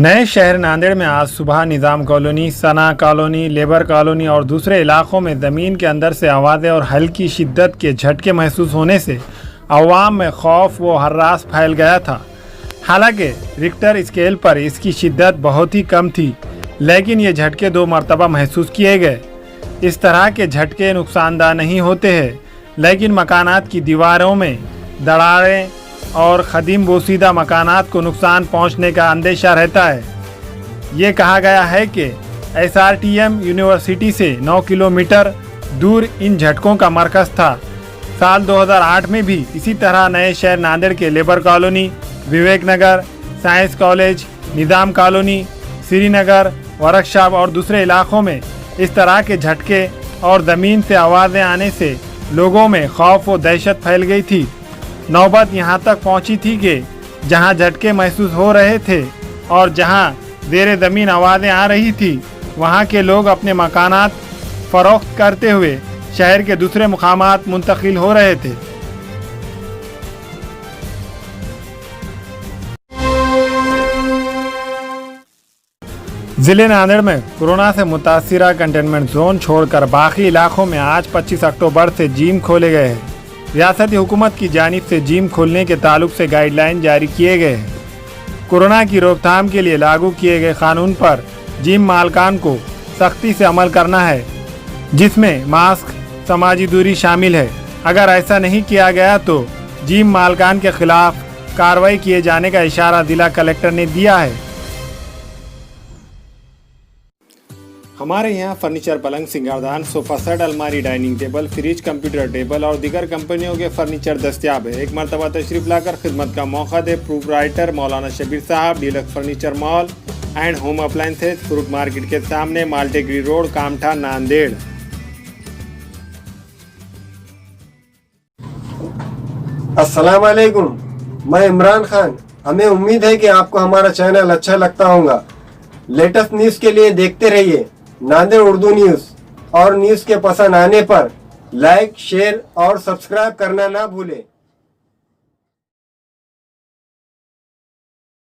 नए शहर नांदेड़ में आज सुबह निज़ाम कॉलोनी, सना कॉलोनी, लेबर कॉलोनी और दूसरे इलाकों में ज़मीन के अंदर से आवाज़ें और हल्की शिद्दत के झटके महसूस होने से अवाम में खौफ व हर्रास फैल गया था। हालांकि रिक्टर स्केल पर इसकी शिद्दत बहुत ही कम थी, लेकिन ये झटके 2 मरतबा महसूस किए गए। इस तरह के झटके नुकसानदाह नहीं होते हैं, लेकिन मकानात की दीवारों में दरारें और खदीम बोसीदा मकानात को नुकसान पहुंचने का अंदेशा रहता है। ये कहा गया है कि SRTM यूनिवर्सिटी से 9 किलोमीटर दूर इन झटकों का मरकज़ था। साल 2008 में भी इसी तरह नए शहर नांदेड़ के लेबर कॉलोनी, विवेक नगर, साइंस कॉलेज, निज़ाम कॉलोनी, श्रीनगर, वर्कशॉप और दूसरे इलाकों में इस तरह के झटके और ज़मीन से आवाज़ें आने से लोगों में खौफ व दहशत फैल गई थी। नौबत यहाँ तक पहुँची थी कि जहाँ झटके महसूस हो रहे थे और जहाँ ज़ेरे ज़मीन आवाज़ें आ रही थी, वहाँ के लोग अपने मकानात फ़रोख्त करते हुए शहर के दूसरे मुकामात मुंतकिल हो रहे थे। ज़िले नांदेड़ में कोरोना से मुतासिरा कंटेनमेंट जोन छोड़कर बाकी इलाकों में आज 25 अक्टूबर से जिम खोले गए हैं। रियासती हुकूमत की जानिब से जिम खोलने के ताल्लुक से गाइडलाइन जारी किए गए हैं। कोरोना की रोकथाम के लिए लागू किए गए कानून पर जिम मालकान को सख्ती से अमल करना है, जिसमें मास्क, समाजी दूरी शामिल है। अगर ऐसा नहीं किया गया तो जिम मालकान के खिलाफ कार्रवाई किए जाने का इशारा जिला कलेक्टर ने दिया है। हमारे यहाँ फर्नीचर, पलंग, सिंगारदान, सोफा सेट, अलमारी, dining table, fridge, computer table और दीगर कंपनियों के फर्नीचर दस्तियाब है। एक मरतबा तशरीफ लाकर खिदमत का मौका दे। प्रोप्राइटर मौलाना शबीर साहब, deluxe furniture mall and home appliances, fruit market के सामने, माल्टेगरी रोड, कामठा, नांदेड़। अस्सलाम वालेकुम, मैं इमरान खान। हमें उम्मीद है कि आपको हमारा चैनल अच्छा लगता होगा। लेटेस्ट न्यूज़ के लिए देखते रहिए नांदेड़ उर्दू न्यूज़, और न्यूज़ के पसंद आने पर लाइक, शेयर और सब्सक्राइब करना ना भूलें।